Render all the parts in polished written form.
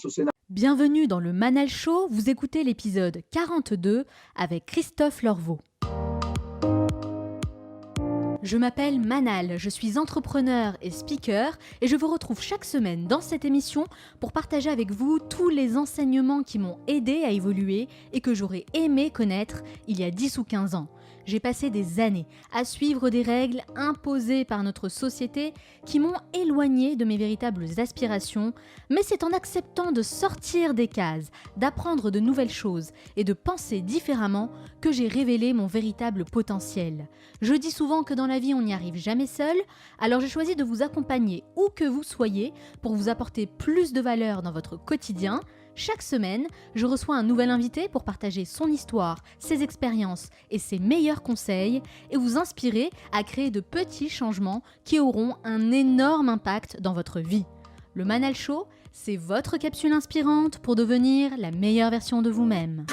au Sénat. Bienvenue dans le Manal Show, vous écoutez l'épisode 42 avec Christophe Lorveau. Je m'appelle Manal, je suis entrepreneur et speaker et je vous retrouve chaque semaine dans cette émission pour partager avec vous tous les enseignements qui m'ont aidé à évoluer et que j'aurais aimé connaître il y a 10 ou 15 ans. J'ai passé des années à suivre des règles imposées par notre société qui m'ont éloigné de mes véritables aspirations, mais c'est en acceptant de sortir des cases, d'apprendre de nouvelles choses et de penser différemment que j'ai révélé mon véritable potentiel. Je dis souvent que dans la vie on n'y arrive jamais seul, alors j'ai choisi de vous accompagner où que vous soyez pour vous apporter plus de valeur dans votre quotidien. Chaque semaine, je reçois un nouvel invité pour partager son histoire, ses expériences et ses meilleurs conseils et vous inspirer à créer de petits changements qui auront un énorme impact dans votre vie. Le Manal Show, c'est votre capsule inspirante pour devenir la meilleure version de vous-même.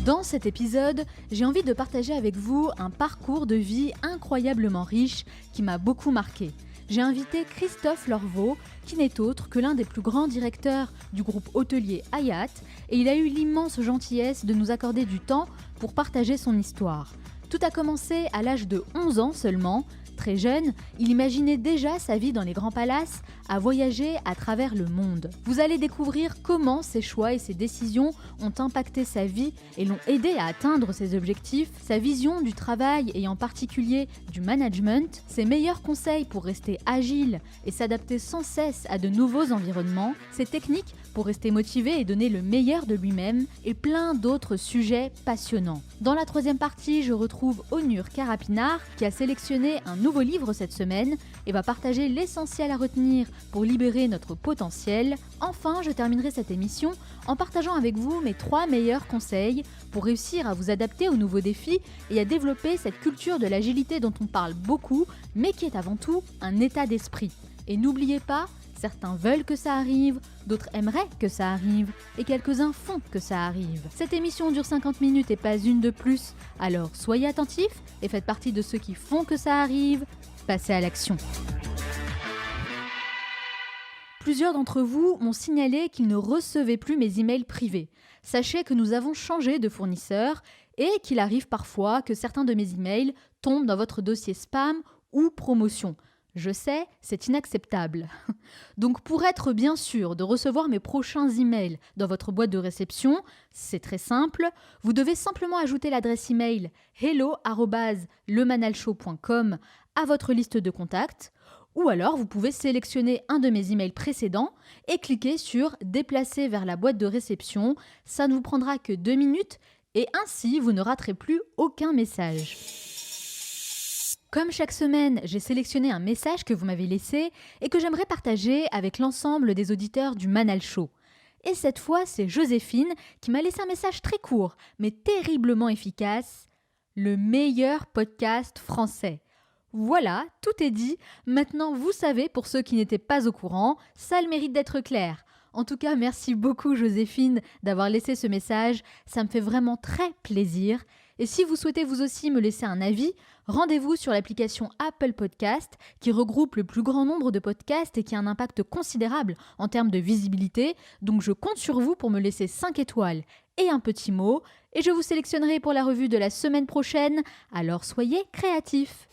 Dans cet épisode, j'ai envie de partager avec vous un parcours de vie incroyablement riche qui m'a beaucoup marqué. J'ai invité Christophe Lorveau, qui n'est autre que l'un des plus grands directeurs du groupe hôtelier Hyatt, et il a eu l'immense gentillesse de nous accorder du temps pour partager son histoire. Tout a commencé à l'âge de 11 ans seulement. Très jeune, il imaginait déjà sa vie dans les grands palaces, à voyager à travers le monde. Vous allez découvrir comment ses choix et ses décisions ont impacté sa vie et l'ont aidé à atteindre ses objectifs, sa vision du travail et en particulier du management, ses meilleurs conseils pour rester agile et s'adapter sans cesse à de nouveaux environnements, ses techniques pour rester motivé et donner le meilleur de lui-même et plein d'autres sujets passionnants. Dans la troisième partie, je retrouve Onur Karapinar qui a sélectionné un nouveau livre cette semaine et va partager l'essentiel à retenir pour libérer notre potentiel. Enfin, je terminerai cette émission en partageant avec vous mes 3 meilleurs conseils pour réussir à vous adapter aux nouveaux défis et à développer cette culture de l'agilité dont on parle beaucoup, mais qui est avant tout un état d'esprit. Et n'oubliez pas, certains veulent que ça arrive, d'autres aimeraient que ça arrive, et quelques-uns font que ça arrive. Cette émission dure 50 minutes et pas une de plus, alors soyez attentifs et faites partie de ceux qui font que ça arrive. Passez à l'action. Plusieurs d'entre vous m'ont signalé qu'ils ne recevaient plus mes emails privés. Sachez que nous avons changé de fournisseur et qu'il arrive parfois que certains de mes emails tombent dans votre dossier spam ou promotion. Je sais, c'est inacceptable. Donc pour être bien sûr de recevoir mes prochains emails dans votre boîte de réception, c'est très simple, vous devez simplement ajouter l'adresse email hello@lemanalshow.com à votre liste de contacts, ou alors vous pouvez sélectionner un de mes emails précédents et cliquer sur déplacer vers la boîte de réception, ça ne vous prendra que 2 minutes et ainsi vous ne raterez plus aucun message. Comme chaque semaine, j'ai sélectionné un message que vous m'avez laissé et que j'aimerais partager avec l'ensemble des auditeurs du Manal Show. Et cette fois, c'est Joséphine qui m'a laissé un message très court, mais terriblement efficace. Le meilleur podcast français. Voilà, tout est dit. Maintenant, vous savez, pour ceux qui n'étaient pas au courant, ça a le mérite d'être clair. En tout cas, merci beaucoup Joséphine d'avoir laissé ce message. Ça me fait vraiment très plaisir. Et si vous souhaitez vous aussi me laisser un avis, rendez-vous sur l'application Apple Podcast qui regroupe le plus grand nombre de podcasts et qui a un impact considérable en termes de visibilité. Donc je compte sur vous pour me laisser 5 étoiles et un petit mot. Et je vous sélectionnerai pour la revue de la semaine prochaine. Alors soyez créatifs.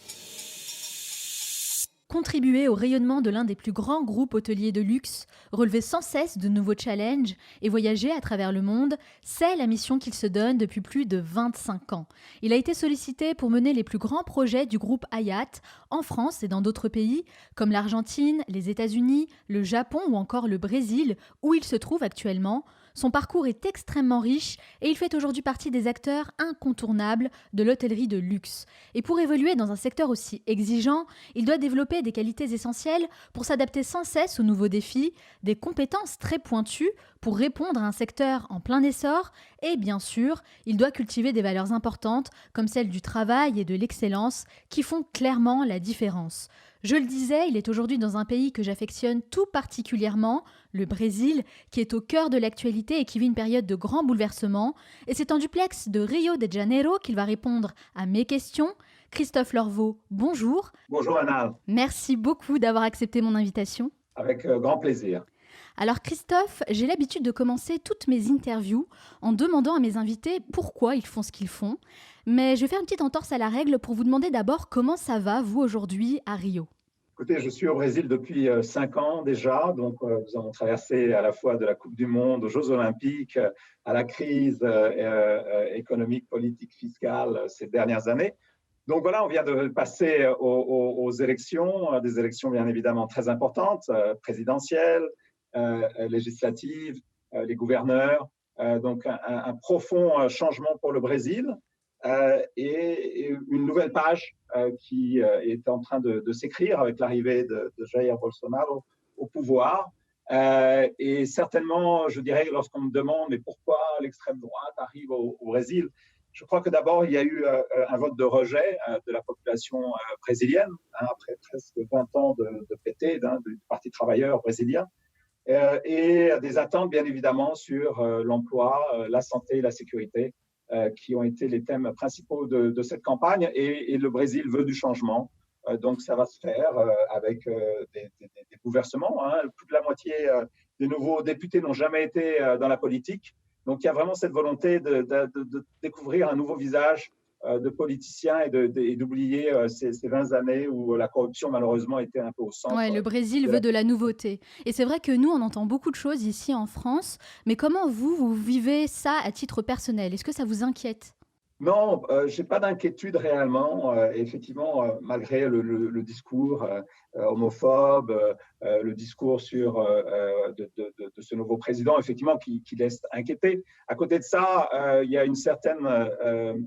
Contribuer au rayonnement de l'un des plus grands groupes hôteliers de luxe, relever sans cesse de nouveaux challenges et voyager à travers le monde, c'est la mission qu'il se donne depuis plus de 25 ans. Il a été sollicité pour mener les plus grands projets du groupe Hyatt en France et dans d'autres pays, comme l'Argentine, les États-Unis, le Japon ou encore le Brésil, où il se trouve actuellement. Son parcours est extrêmement riche et il fait aujourd'hui partie des acteurs incontournables de l'hôtellerie de luxe. Et pour évoluer dans un secteur aussi exigeant, il doit développer des qualités essentielles pour s'adapter sans cesse aux nouveaux défis, des compétences très pointues pour répondre à un secteur en plein essor et bien sûr, il doit cultiver des valeurs importantes comme celles du travail et de l'excellence qui font clairement la différence. Je le disais, il est aujourd'hui dans un pays que j'affectionne tout particulièrement, le Brésil, qui est au cœur de l'actualité et qui vit une période de grands bouleversements. Et c'est en duplex de Rio de Janeiro qu'il va répondre à mes questions. Christophe Lorveau, bonjour. Bonjour Anna. Merci beaucoup d'avoir accepté mon invitation. avec grand plaisir. Alors Christophe, j'ai l'habitude de commencer toutes mes interviews en demandant à mes invités pourquoi ils font ce qu'ils font. Mais je vais faire une petite entorse à la règle pour vous demander d'abord comment ça va, vous, aujourd'hui, à Rio. Écoutez, je suis au Brésil depuis 5 ans déjà, donc nous avons traversé à la fois de la Coupe du Monde aux Jeux Olympiques, à la crise économique, politique, fiscale ces dernières années. Donc voilà, on vient de passer aux élections, des élections bien évidemment très importantes, présidentielles, législatives, les gouverneurs. Donc un profond changement pour le Brésil et une nouvelle page qui est en train de s'écrire avec l'arrivée de Jair Bolsonaro au pouvoir. Et certainement, je dirais, lorsqu'on me demande mais pourquoi l'extrême droite arrive au Brésil, je crois que d'abord, il y a eu un vote de rejet de la population brésilienne, après presque 20 ans de PT, du Parti travailleur brésilien, et des attentes, bien évidemment, sur l'emploi, la santé et la sécurité, qui ont été les thèmes principaux de cette campagne. Et le Brésil veut du changement. Donc, ça va se faire avec des bouleversements. Plus de la moitié des nouveaux députés n'ont jamais été dans la politique. Donc, il y a vraiment cette volonté de découvrir un nouveau visage de politiciens et d'oublier ces 20 années où la corruption, malheureusement, était un peu au Ouais, centre le Brésil de veut la... de la nouveauté. Et c'est vrai que nous, on entend beaucoup de choses ici en France. Mais comment vous vivez ça à titre personnel? Est-ce que ça vous inquiète? Non, j'ai pas d'inquiétude réellement. Effectivement, malgré le discours homophobe, le discours sur de ce nouveau président, effectivement, qui laisse inquiéter. À côté de ça, il y a une certaine,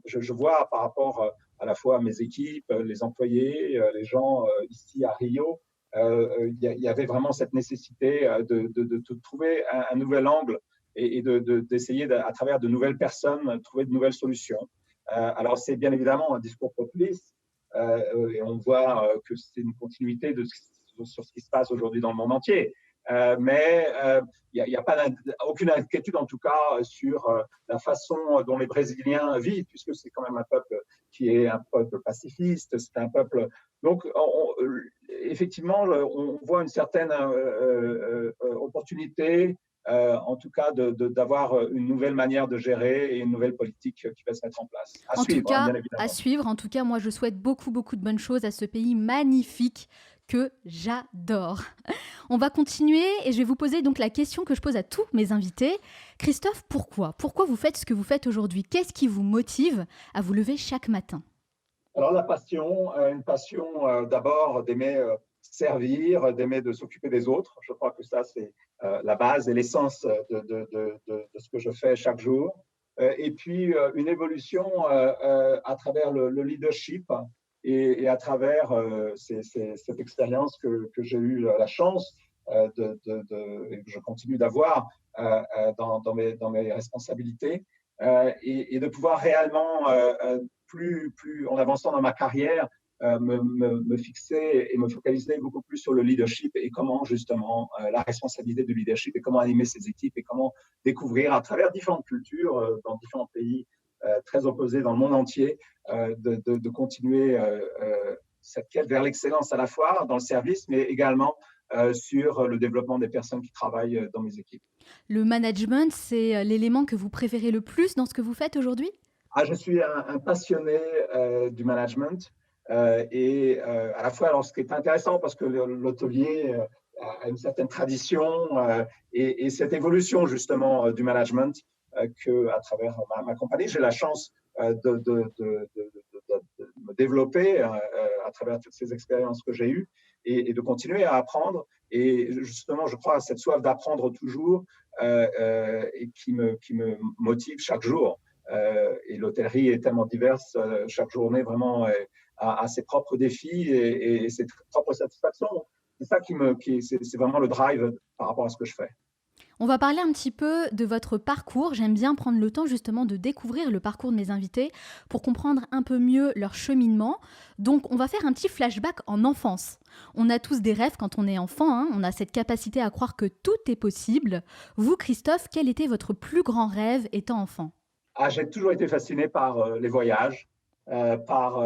je vois par rapport à la fois à mes équipes, les employés, les gens ici à Rio, il y avait vraiment cette nécessité de trouver un nouvel angle et d'essayer, à travers de nouvelles personnes, trouver de nouvelles solutions. Alors, c'est bien évidemment un discours populiste et on voit que c'est une continuité sur ce qui se passe aujourd'hui dans le monde entier. Mais il n'y a pas aucune inquiétude, en tout cas, sur la façon dont les Brésiliens vivent, puisque c'est quand même un peuple qui est un peuple pacifiste, c'est un peuple... Donc, effectivement, on voit une certaine opportunité en tout cas d'avoir une nouvelle manière de gérer et une nouvelle politique qui va se mettre en place. À En tout suivre, cas, bien à évidemment. suivre. En tout cas, moi, je souhaite beaucoup, beaucoup de bonnes choses à ce pays magnifique que j'adore. On va continuer et je vais vous poser donc la question que je pose à tous mes invités. Christophe, pourquoi? Pourquoi vous faites ce que vous faites aujourd'hui? Qu'est-ce qui vous motive à vous lever chaque matin? Alors la passion, une passion d'abord d'aimer servir, d'aimer de s'occuper des autres. Je crois que ça, c'est la base et l'essence de ce que je fais chaque jour. Et puis une évolution à travers le leadership et à travers cette expérience que j'ai eu la chance et que je continue d'avoir dans mes responsabilités et de pouvoir réellement plus en avançant dans ma carrière, me fixer et me focaliser beaucoup plus sur le leadership et comment justement la responsabilité du leadership et comment animer ses équipes et comment découvrir à travers différentes cultures dans différents pays très opposés dans le monde entier de continuer cette quête vers l'excellence à la fois dans le service mais également sur le développement des personnes qui travaillent dans mes équipes. Le management, c'est l'élément que vous préférez le plus dans ce que vous faites aujourd'hui? Je suis un passionné du management et à la fois, alors ce qui est intéressant parce que l'hôtelier a une certaine tradition et cette évolution justement du management que à travers ma compagnie, j'ai la chance de me développer à travers toutes ces expériences que j'ai eues et de continuer à apprendre. Et justement, je crois à cette soif d'apprendre toujours et qui me motive chaque jour. Et l'hôtellerie est tellement diverse, chaque journée vraiment a ses propres défis et ses propres satisfactions. C'est ça c'est vraiment le drive par rapport à ce que je fais. On va parler un petit peu de votre parcours. J'aime bien prendre le temps justement de découvrir le parcours de mes invités pour comprendre un peu mieux leur cheminement. Donc on va faire un petit flashback en enfance. On a tous des rêves quand on est enfant, hein. On a cette capacité à croire que tout est possible. Vous, Christophe, quel était votre plus grand rêve étant enfant? J'ai toujours été fasciné par les voyages, par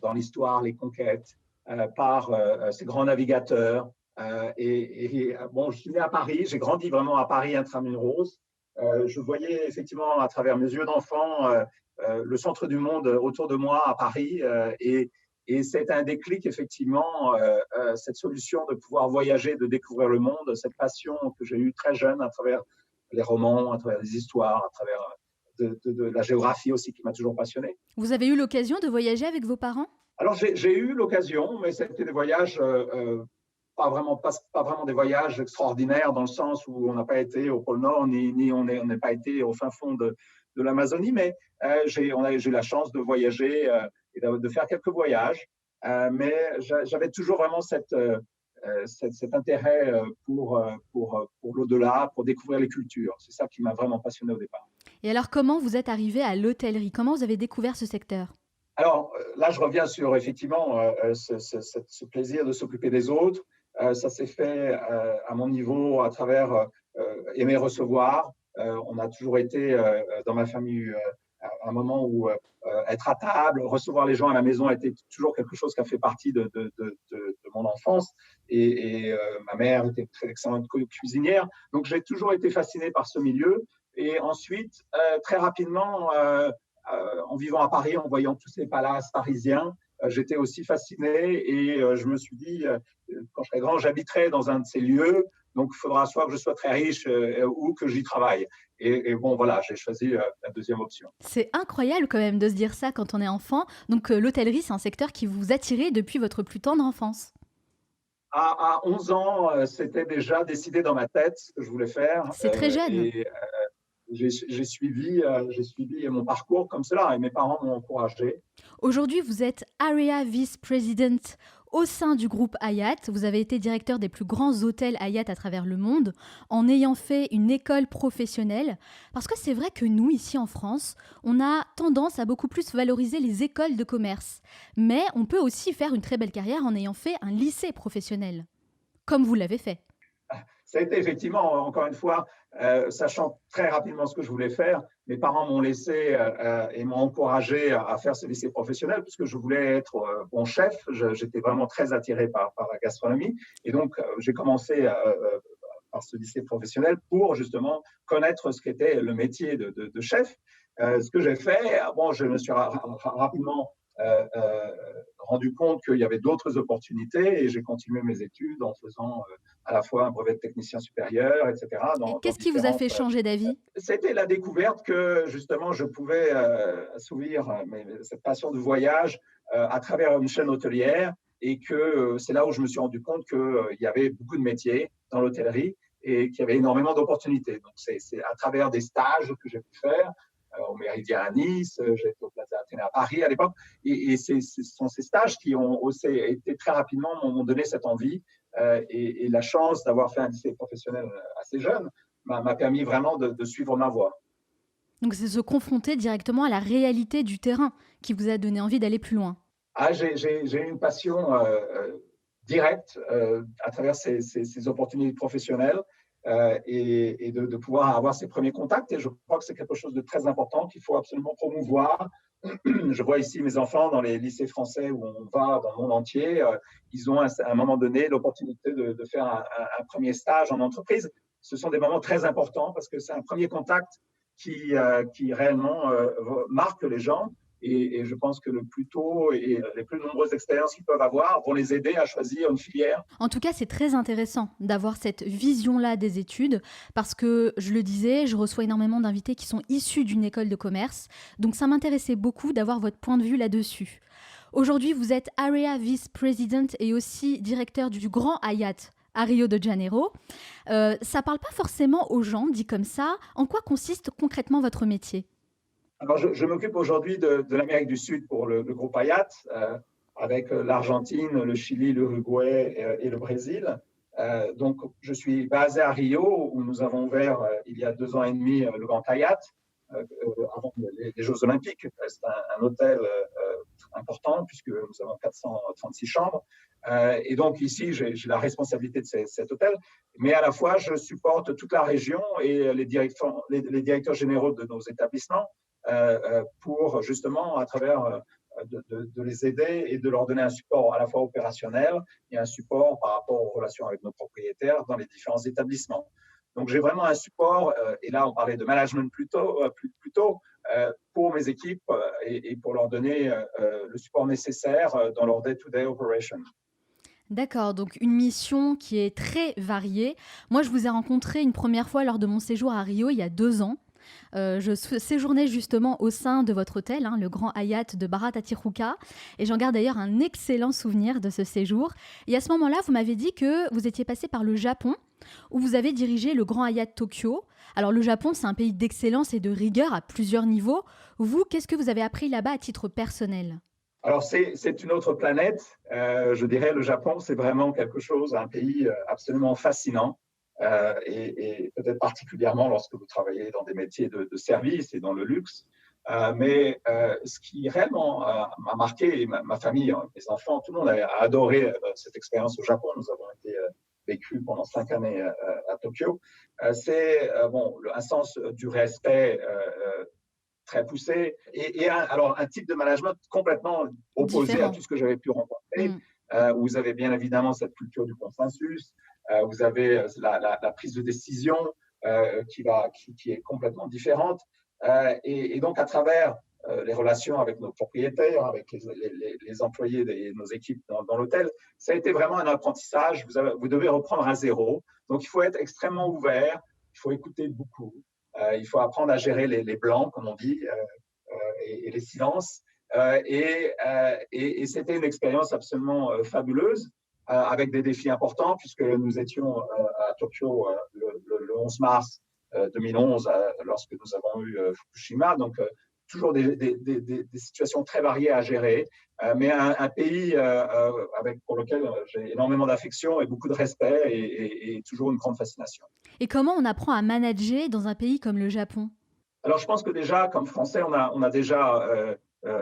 dans l'histoire les conquêtes, par ces grands navigateurs. Bon, je suis né à Paris, j'ai grandi vraiment à Paris intramuros. Je voyais effectivement à travers mes yeux d'enfant le centre du monde autour de moi à Paris. Et c'est un déclic, effectivement, cette solution de pouvoir voyager, de découvrir le monde, cette passion que j'ai eue très jeune à travers les romans, à travers les histoires, à travers de la géographie aussi qui m'a toujours passionné. Vous avez eu l'occasion de voyager avec vos parents? Alors, j'ai eu l'occasion, mais c'était des voyages pas vraiment des voyages extraordinaires dans le sens où on n'a pas été au pôle Nord, ni on n'est pas été au fin fond de l'Amazonie, mais j'ai eu la chance de voyager et de faire quelques voyages. Mais j'avais toujours vraiment cet intérêt pour l'au-delà, pour découvrir les cultures. C'est ça qui m'a vraiment passionné au départ. Et alors, comment vous êtes arrivé à l'hôtellerie? Comment vous avez découvert ce secteur? Alors là, je reviens sur effectivement ce plaisir de s'occuper des autres. Ça s'est fait à mon niveau à travers aimer recevoir. On a toujours été dans ma famille à un moment où être à table, recevoir les gens à la maison a été toujours quelque chose qui a fait partie de mon enfance. Et ma mère était très excellente cuisinière. Donc j'ai toujours été fasciné par ce milieu. Et ensuite, très rapidement, en vivant à Paris, en voyant tous ces palaces parisiens, j'étais aussi fasciné et je me suis dit, quand je serai grand, j'habiterai dans un de ces lieux, donc il faudra soit que je sois très riche ou que j'y travaille. Et bon, voilà, j'ai choisi la deuxième option. C'est incroyable quand même de se dire ça quand on est enfant. Donc l'hôtellerie, c'est un secteur qui vous attirait depuis votre plus tendre enfance. À 11 ans, c'était déjà décidé dans ma tête ce que je voulais faire. C'est très jeune. Et j'ai suivi mon parcours comme cela et mes parents m'ont encouragé. Aujourd'hui, vous êtes Area Vice President au sein du groupe Hyatt. Vous avez été directeur des plus grands hôtels Hyatt à travers le monde en ayant fait une école professionnelle. Parce que c'est vrai que nous, ici en France, on a tendance à beaucoup plus valoriser les écoles de commerce. Mais on peut aussi faire une très belle carrière en ayant fait un lycée professionnel, comme vous l'avez fait. Ça a été effectivement, encore une fois, sachant très rapidement ce que je voulais faire, mes parents m'ont laissé et m'ont encouragé à faire ce lycée professionnel puisque je voulais être bon chef. J'étais vraiment très attiré par la gastronomie. Et donc, j'ai commencé par ce lycée professionnel pour justement connaître ce qu'était le métier de chef. Ce que j'ai fait, bon, je me suis rapidement rendu compte qu'il y avait d'autres opportunités et j'ai continué mes études en faisant à la fois un brevet de technicien supérieur, etc. Et qu'est-ce qui vous a fait changer d'avis? C'était la découverte que justement je pouvais assouvir cette passion de voyage à travers une chaîne hôtelière et que c'est là où je me suis rendu compte qu'il y avait beaucoup de métiers dans l'hôtellerie et qu'il y avait énormément d'opportunités. Donc c'est à travers des stages que j'ai pu faire au Méridien à Nice, j'étais au Plaza Athénée à Paris à l'époque, et ce sont ces stages qui ont aussi été très rapidement, m'ont donné cette envie, et la chance d'avoir fait un lycée professionnel assez jeune m'a permis vraiment de suivre ma voie. Donc c'est se confronter directement à la réalité du terrain qui vous a donné envie d'aller plus loin. J'ai eu une passion directe à travers ces opportunités professionnelles. Et de pouvoir avoir ces premiers contacts. Et je crois que c'est quelque chose de très important qu'il faut absolument promouvoir. Je vois ici mes enfants dans les lycées français où on va dans le monde entier. Ils ont à un moment donné l'opportunité de faire un premier stage en entreprise. Ce sont des moments très importants parce que c'est un premier contact qui réellement marque les gens. Et je pense que le plus tôt et les plus nombreuses expériences qu'ils peuvent avoir vont les aider à choisir une filière. En tout cas, c'est très intéressant d'avoir cette vision-là des études parce que, je le disais, je reçois énormément d'invités qui sont issus d'une école de commerce. Donc ça m'intéressait beaucoup d'avoir votre point de vue là-dessus. Aujourd'hui, vous êtes Area Vice President et aussi directeur du Grand Hyatt à Rio de Janeiro. Ça parle pas forcément aux gens, dit comme ça. En quoi consiste concrètement votre métier ? Alors, je m'occupe aujourd'hui de l'Amérique du Sud pour le groupe Hyatt, avec l'Argentine, le Chili, l'Uruguay et le Brésil. Donc, je suis basé à Rio, où nous avons ouvert il y a 2 ans et demi le Grand Hyatt, avant les Jeux Olympiques. C'est un hôtel important, puisque nous avons 436 chambres. Et donc, ici, j'ai la responsabilité de cet hôtel. Mais à la fois, je supporte toute la région et les directeurs généraux de nos établissements. Pour justement, à travers de les aider et de leur donner un support à la fois opérationnel et un support par rapport aux relations avec nos propriétaires dans les différents établissements. Donc, j'ai vraiment un support, et là, on parlait de management plus tôt, pour mes équipes et pour leur donner le support nécessaire dans leur day-to-day operation. D'accord, donc une mission qui est très variée. Moi, je vous ai rencontré une première fois lors de mon séjour à Rio il y a 2 ans. Je séjournais justement au sein de votre hôtel, le Grand Hyatt de Barra-Tatiruca, et j'en garde d'ailleurs un excellent souvenir de ce séjour. Et à ce moment-là, vous m'avez dit que vous étiez passé par le Japon, où vous avez dirigé le Grand Hyatt Tokyo. Alors le Japon, c'est un pays d'excellence et de rigueur à plusieurs niveaux. Vous, qu'est-ce que vous avez appris là-bas à titre personnel ? Alors, c'est une autre planète. Je dirais, le Japon, c'est vraiment quelque chose, un pays absolument fascinant. Et peut-être particulièrement lorsque vous travaillez dans des métiers de service et dans le luxe. Mais ce qui réellement m'a marqué, et ma famille, mes enfants, tout le monde a adoré cette expérience au Japon. Nous avons été vécu pendant 5 années à Tokyo. C'est un sens du respect très poussé et un type de management complètement opposé Différent. à tout ce que j'avais pu rencontrer. Où vous avez bien évidemment cette culture du consensus, vous avez la prise de décision qui est complètement différente. Et donc, à travers les relations avec nos propriétaires, avec les employés de nos équipes dans l'hôtel, ça a été vraiment un apprentissage. Vous devez reprendre à zéro. Donc, il faut être extrêmement ouvert, il faut écouter beaucoup, il faut apprendre à gérer les blancs, comme on dit, et les silences. Et c'était une expérience absolument fabuleuse, avec des défis importants, puisque nous étions à Tokyo le 11 mars 2011, lorsque nous avons eu Fukushima. Donc, toujours des situations très variées à gérer, mais un pays pour lequel j'ai énormément d'affection et beaucoup de respect et toujours une grande fascination. Et comment on apprend à manager dans un pays comme le Japon ? Alors, je pense que déjà, comme Français, on a déjà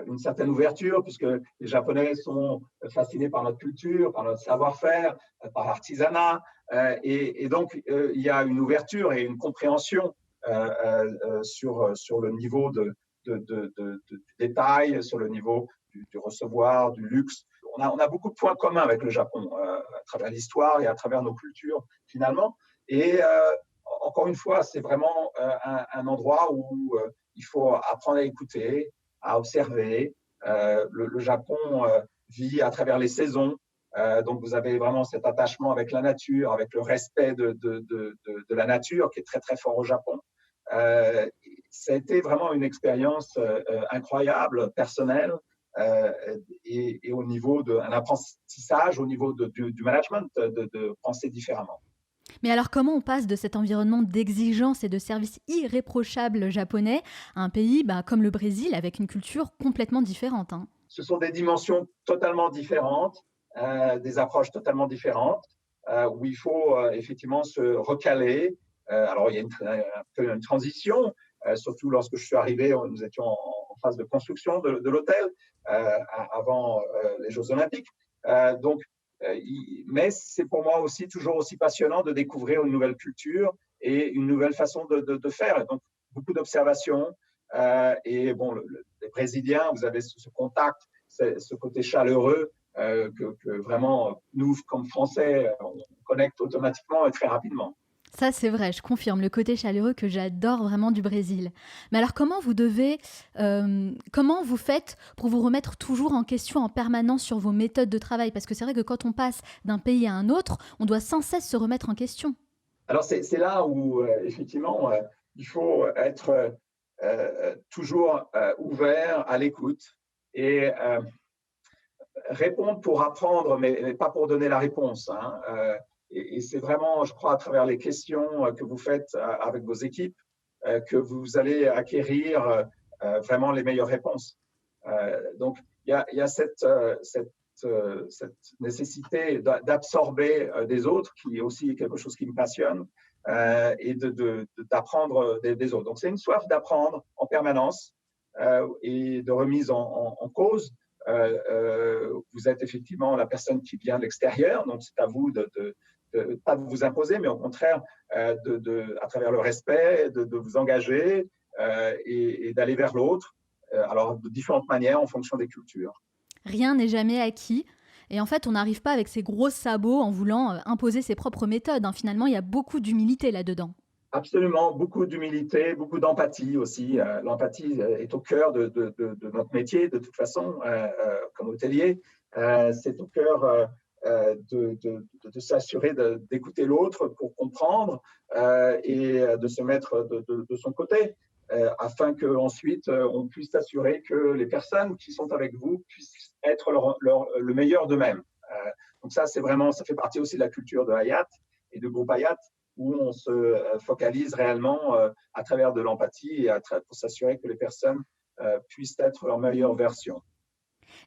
une certaine ouverture, puisque les Japonais sont fascinés par notre culture, par notre savoir-faire, par l'artisanat. Et donc, il y a une ouverture et une compréhension sur le niveau du détail, sur le niveau du recevoir, du luxe. On a beaucoup de points communs avec le Japon, à travers l'histoire et à travers nos cultures, finalement. Et encore une fois, c'est vraiment un endroit où il faut apprendre à écouter, à observer. Le Japon vit à travers les saisons. Donc, vous avez vraiment cet attachement avec la nature, avec le respect de la nature qui est très, très fort au Japon. Ça a été vraiment une expérience incroyable, personnelle, et au niveau d'un apprentissage, au niveau du management, de penser différemment. Mais alors comment on passe de cet environnement d'exigence et de service irréprochable japonais à un pays comme le Brésil avec une culture complètement différente, Ce sont des dimensions totalement différentes, des approches totalement différentes, où il faut effectivement se recaler. Alors, il y a un peu une transition, surtout lorsque je suis arrivé, nous étions en phase de construction de l'hôtel avant les Jeux Olympiques. Mais c'est pour moi aussi toujours aussi passionnant de découvrir une nouvelle culture et une nouvelle façon de faire. Donc, beaucoup d'observations. Et les Brésiliens, vous avez ce contact, ce côté chaleureux que vraiment, nous, comme Français, on connecte automatiquement et très rapidement. Ça, c'est vrai, je confirme, le côté chaleureux que j'adore vraiment du Brésil. Mais alors, comment vous faites pour vous remettre toujours en question en permanence sur vos méthodes de travail ? Parce que c'est vrai que quand on passe d'un pays à un autre, on doit sans cesse se remettre en question. Alors, c'est là où, effectivement, il faut être toujours ouvert à l'écoute et répondre pour apprendre, mais pas pour donner la réponse. Et c'est vraiment, je crois, à travers les questions que vous faites avec vos équipes que vous allez acquérir vraiment les meilleures réponses. Donc, il y a cette nécessité d'absorber des autres, qui est aussi quelque chose qui me passionne, et d'apprendre des autres. Donc, c'est une soif d'apprendre en permanence et de remise en cause. Vous êtes effectivement la personne qui vient de l'extérieur, donc c'est à vous pas de vous imposer, mais au contraire, à travers le respect, de vous engager et d'aller vers l'autre. alors de différentes manières en fonction des cultures. Rien n'est jamais acquis. Et en fait, on n'arrive pas avec ses gros sabots en voulant imposer ses propres méthodes, hein. Finalement, il y a beaucoup d'humilité là-dedans. Absolument, beaucoup d'humilité, beaucoup d'empathie aussi. L'empathie est au cœur de notre métier, de toute façon, comme hôtelier. C'est au cœur de s'assurer d'écouter l'autre pour comprendre et de se mettre de son côté, afin qu'ensuite on puisse s'assurer que les personnes qui sont avec vous puissent être le meilleur d'eux-mêmes. Donc ça, ça fait partie aussi de la culture de Hyatt et du groupe Hyatt, où on se focalise réellement à travers de l'empathie et pour s'assurer que les personnes puissent être leur meilleure version.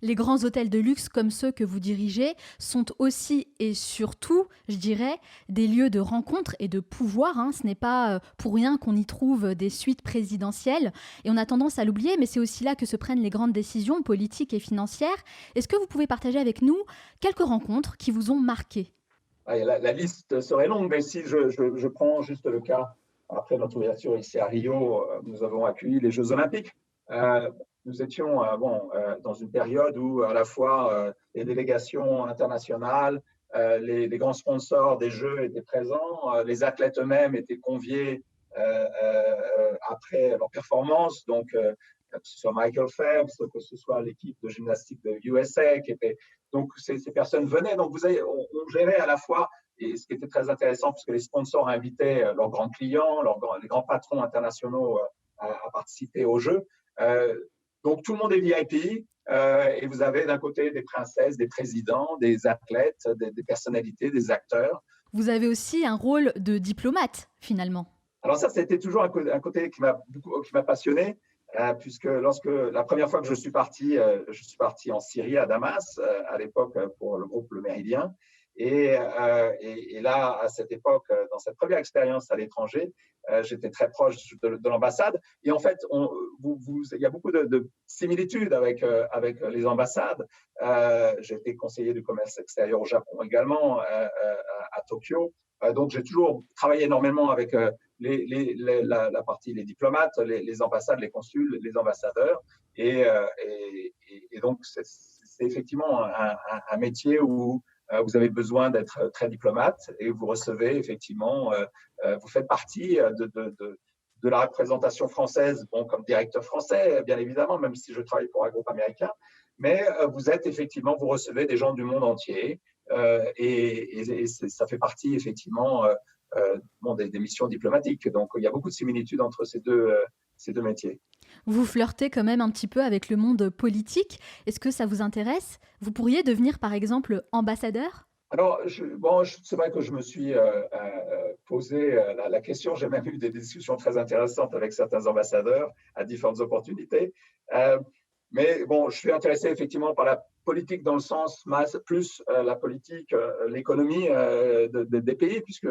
Les grands hôtels de luxe comme ceux que vous dirigez sont aussi et surtout, je dirais, des lieux de rencontre et de pouvoir, hein. Ce n'est pas pour rien qu'on y trouve des suites présidentielles. Et on a tendance à l'oublier, mais c'est aussi là que se prennent les grandes décisions politiques et financières. Est-ce que vous pouvez partager avec nous quelques rencontres qui vous ont marqué ? La liste serait longue, mais si je prends juste le cas, après notre ouverture ici à Rio, nous avons accueilli les Jeux Olympiques. Nous étions dans une période où à la fois les délégations internationales, les grands sponsors des Jeux étaient présents, les athlètes eux-mêmes étaient conviés après leur performance, donc que ce soit Michael Phelps, que ce soit l'équipe de gymnastique de USA, donc ces personnes venaient. Donc on gérait à la fois, et ce qui était très intéressant, puisque les sponsors invitaient leurs grands clients, les grands patrons internationaux à participer aux Jeux. Donc, tout le monde est VIP et vous avez d'un côté des princesses, des présidents, des athlètes, des personnalités, des acteurs. Vous avez aussi un rôle de diplomate, finalement. Alors ça, c'était toujours un côté qui m'a passionné, puisque la première fois que je suis parti en Syrie, à Damas, à l'époque pour le groupe Le Méridien. Et là, à cette époque, dans cette première expérience à l'étranger, j'étais très proche de l'ambassade. Et en fait, il y a beaucoup de similitudes avec les ambassades. J'ai été conseiller du commerce extérieur au Japon également, à Tokyo. Donc, j'ai toujours travaillé énormément avec la partie, les diplomates, les ambassades, les consuls, les ambassadeurs. Et donc, c'est effectivement un métier où vous avez besoin d'être très diplomate et vous recevez effectivement, vous faites partie de la représentation française, comme directeur français, bien évidemment, même si je travaille pour un groupe américain, mais vous recevez des gens du monde entier et ça fait partie effectivement des missions diplomatiques. Donc, il y a beaucoup de similitudes entre ces deux métiers. Vous flirtez quand même un petit peu avec le monde politique. Est-ce que ça vous intéresse ? Vous pourriez devenir, par exemple, ambassadeur ? Alors, c'est vrai que je me suis posé la question. J'ai même eu des discussions très intéressantes avec certains ambassadeurs à différentes opportunités. Mais bon, je suis intéressé effectivement par la politique dans le sens plus la politique, l'économie des pays, puisque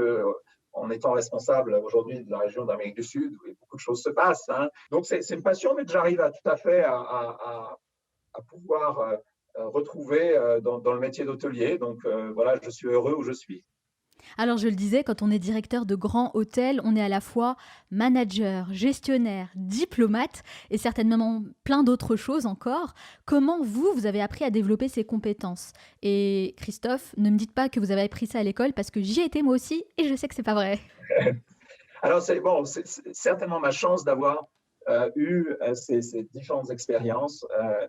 en étant responsable aujourd'hui de la région d'Amérique du Sud, où beaucoup de choses se passent. Hein. Donc, c'est une passion, mais que j'arrive tout à fait à pouvoir retrouver dans le métier d'hôtelier. Donc, voilà, je suis heureux où je suis. Alors, je le disais, quand on est directeur de grands hôtels, on est à la fois manager, gestionnaire, diplomate et certainement plein d'autres choses encore. Comment vous avez appris à développer ces compétences ? Et Christophe, ne me dites pas que vous avez appris ça à l'école parce que j'y ai été moi aussi et je sais que c'est pas vrai. Alors, c'est certainement ma chance d'avoir eu ces différentes expériences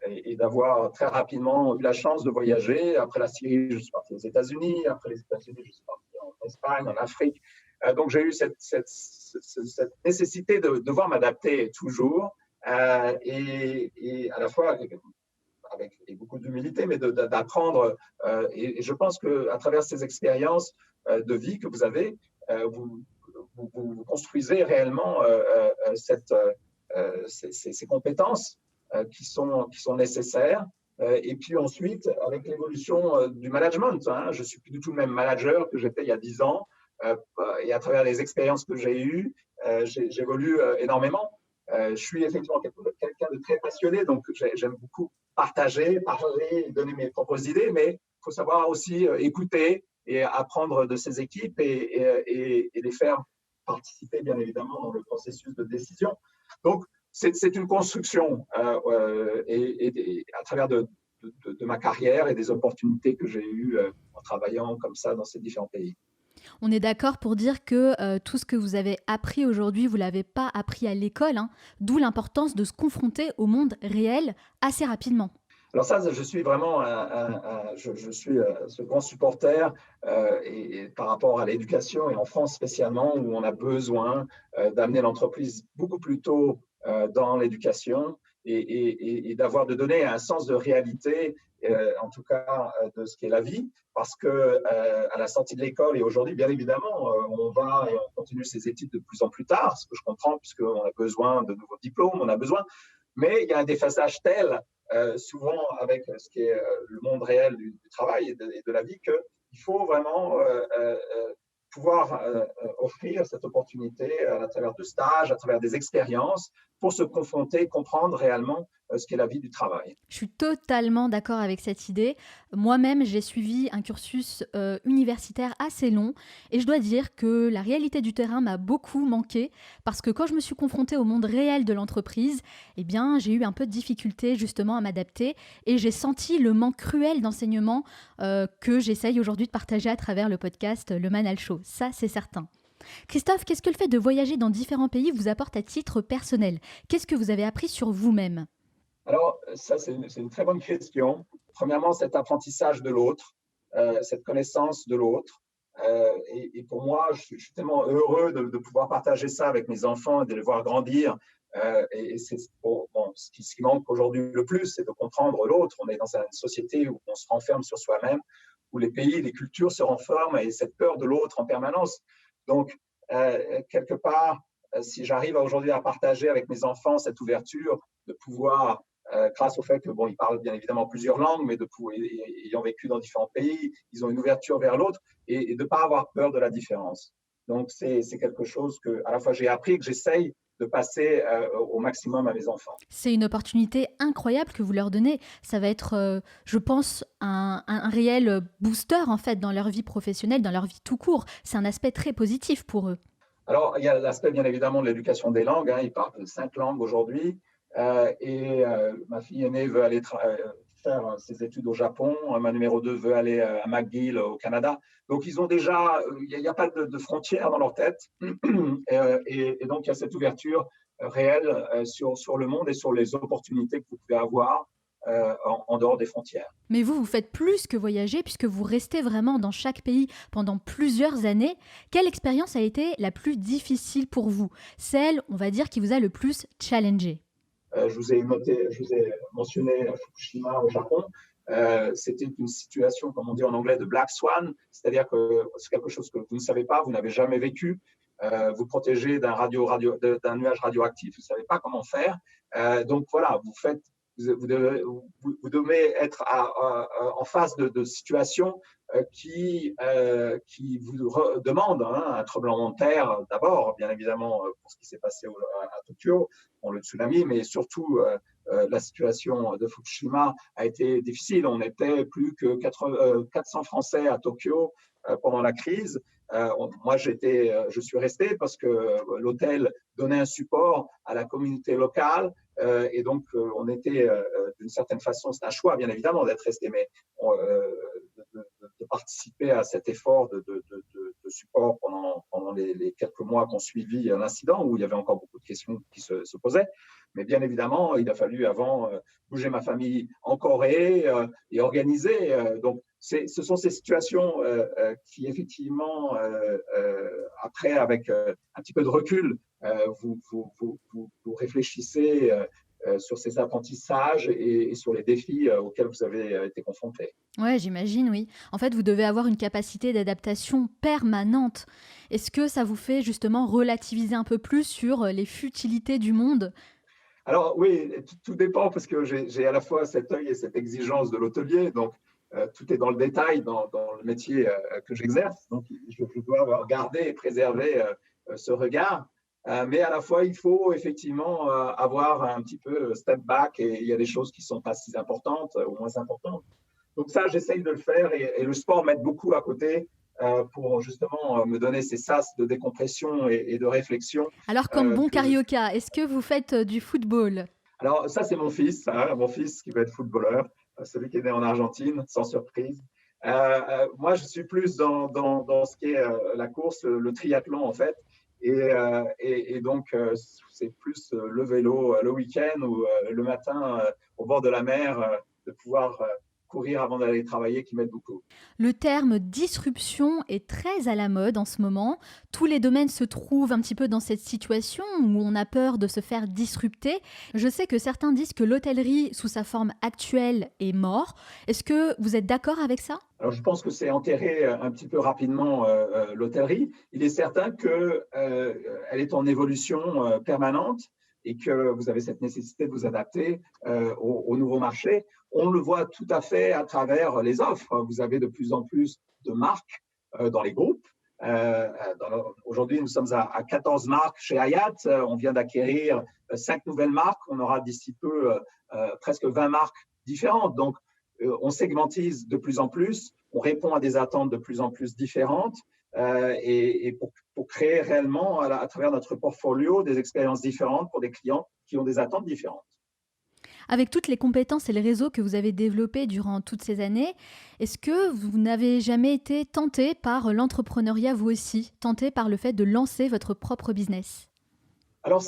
et d'avoir très rapidement eu la chance de voyager. Après la Syrie, je suis parti aux États-Unis. Après les États-Unis, je suis parti en Espagne, en Afrique. Donc, j'ai eu cette nécessité de devoir m'adapter toujours et à la fois avec beaucoup d'humilité, mais d'apprendre. Et je pense qu'à travers ces expériences de vie que vous avez, vous construisez réellement ces compétences qui sont nécessaires. Et puis ensuite, avec l'évolution du management, je ne suis plus du tout le même manager que j'étais il y a 10 ans. Et à travers les expériences que j'ai eues, j'évolue énormément. Je suis effectivement quelqu'un de très passionné, donc j'aime beaucoup partager, parler, donner mes propres idées, mais il faut savoir aussi écouter et apprendre de ces équipes et les faire participer, bien évidemment, dans le processus de décision. Donc, c'est une construction et à travers de ma carrière et des opportunités que j'ai eues en travaillant comme ça dans ces différents pays. On est d'accord pour dire que tout ce que vous avez appris aujourd'hui, vous ne l'avez pas appris à l'école, hein, d'où l'importance de se confronter au monde réel assez rapidement. Alors ça, je suis vraiment je suis ce grand supporter et par rapport à l'éducation et en France spécialement où on a besoin d'amener l'entreprise beaucoup plus tôt dans l'éducation et de donner un sens de réalité, en tout cas de ce qu'est la vie, parce que à la sortie de l'école et aujourd'hui, bien évidemment, on va et on continue ses études de plus en plus tard, ce que je comprends puisqu'on a besoin de nouveaux diplômes, on a besoin, mais il y a un déphasage tel souvent avec ce qui est le monde réel du travail et de la vie, qu'il faut vraiment pouvoir offrir cette opportunité à travers de stages, à travers des expériences, pour se confronter, comprendre réellement ce qu'est la vie du travail. Je suis totalement d'accord avec cette idée. Moi-même, j'ai suivi un cursus universitaire assez long et je dois dire que la réalité du terrain m'a beaucoup manqué parce que quand je me suis confrontée au monde réel de l'entreprise, eh bien, j'ai eu un peu de difficulté justement à m'adapter et j'ai senti le manque cruel d'enseignement que j'essaye aujourd'hui de partager à travers le podcast Le Manal Show. Ça, c'est certain. Christophe, qu'est-ce que le fait de voyager dans différents pays vous apporte à titre personnel ? Qu'est-ce que vous avez appris sur vous-même ? Alors, ça, c'est une très bonne question. Premièrement, cet apprentissage de l'autre, cette connaissance de l'autre. Et pour moi, je suis tellement heureux de pouvoir partager ça avec mes enfants et de les voir grandir. Et c'est ce qui manque aujourd'hui le plus, c'est de comprendre l'autre. On est dans une société où on se renferme sur soi-même, où les pays, les cultures se renferment et cette peur de l'autre en permanence. Donc, quelque part, si j'arrive aujourd'hui à partager avec mes enfants cette ouverture, de pouvoir, grâce au fait que ils parlent bien évidemment plusieurs langues, mais ayant vécu dans différents pays, ils ont une ouverture vers l'autre et de ne pas avoir peur de la différence. Donc, c'est quelque chose que à la fois j'ai appris, que j'essaye de passer au maximum à mes enfants. C'est une opportunité incroyable que vous leur donnez. Ça va être, je pense, un réel booster en fait dans leur vie professionnelle, dans leur vie tout court. C'est un aspect très positif pour eux. Alors, il y a l'aspect bien évidemment de l'éducation des langues. Ils parlent 5 langues aujourd'hui. Ma fille aînée veut aller faire ses études au Japon. Ma numéro 2 veut aller à McGill au Canada. Donc, ils ont déjà, il n'y a pas de frontières dans leur tête. Et donc, il y a cette ouverture réelle sur le monde et sur les opportunités que vous pouvez avoir en dehors des frontières. Mais vous faites plus que voyager puisque vous restez vraiment dans chaque pays pendant plusieurs années. Quelle expérience a été la plus difficile pour vous ? Celle, on va dire, qui vous a le plus challengé ? Je vous ai mentionné Fukushima au Japon. C'était une situation, comme on dit en anglais, de black swan, c'est-à-dire que c'est quelque chose que vous ne savez pas, vous n'avez jamais vécu. Vous protégez d'un nuage radioactif, vous ne savez pas comment faire. Donc voilà, vous devez être en face de situations qui vous demandent un tremblement de terre d'abord, bien évidemment, pour ce qui s'est passé à Tokyo, le tsunami, mais surtout la situation de Fukushima a été difficile. On n'était plus que 400 Français à Tokyo pendant la crise. Moi, je suis resté parce que l'hôtel donnait un support à la communauté locale et donc on était d'une certaine façon, c'est un choix bien évidemment d'être resté, mais de participer à cet effort de support pendant les quelques mois qu'on suivit l'incident où il y avait encore beaucoup de questions qui se posaient. Mais bien évidemment, il a fallu avant bouger ma famille en Corée et organiser. Donc, ce sont ces situations qui, effectivement, après, avec un petit peu de recul, vous réfléchissez sur ces apprentissages et sur les défis auxquels vous avez été confrontés. Ouais, j'imagine, oui. En fait, vous devez avoir une capacité d'adaptation permanente. Est-ce que ça vous fait justement relativiser un peu plus sur les futilités du monde ? Alors oui, tout dépend parce que j'ai à la fois cet œil et cette exigence de l'hôtelier, donc tout est dans le détail dans le métier que j'exerce, donc je dois garder et préserver ce regard, mais à la fois il faut effectivement avoir un petit peu step back et il y a des choses qui ne sont pas si importantes ou moins importantes. Donc ça, j'essaye de le faire et le sport m'aide beaucoup à côté pour justement me donner ces sas de décompression et de réflexion. Alors, comme bon carioca, est-ce que vous faites du football? Alors ça, c'est mon fils qui veut être footballeur, celui qui est né en Argentine, sans surprise. Moi, je suis plus dans ce qui est la course, le triathlon en fait. Et donc, c'est plus le vélo le week-end ou le matin au bord de la mer, de pouvoir courir avant d'aller travailler qui m'aide beaucoup. Le terme disruption est très à la mode en ce moment. Tous les domaines se trouvent un petit peu dans cette situation où on a peur de se faire disrupter. Je sais que certains disent que l'hôtellerie sous sa forme actuelle est mort. Est-ce que vous êtes d'accord avec ça? Alors, je pense que c'est enterré un petit peu rapidement l'hôtellerie. Il est certain qu'elle est en évolution permanente et que vous avez cette nécessité de vous adapter aux nouveaux marchés. On le voit tout à fait à travers les offres. Vous avez de plus en plus de marques dans les groupes. Aujourd'hui, nous sommes à 14 marques chez Hyatt. On vient d'acquérir 5 nouvelles marques. On aura d'ici peu presque 20 marques différentes. Donc, on segmentise de plus en plus, on répond à des attentes de plus en plus différentes et pour créer réellement à travers notre portfolio des expériences différentes pour des clients qui ont des attentes différentes. Avec toutes les compétences et les réseaux que vous avez développés durant toutes ces années, est-ce que vous n'avez jamais été tenté par l'entrepreneuriat vous aussi, tenté par le fait de lancer votre propre business? Alors,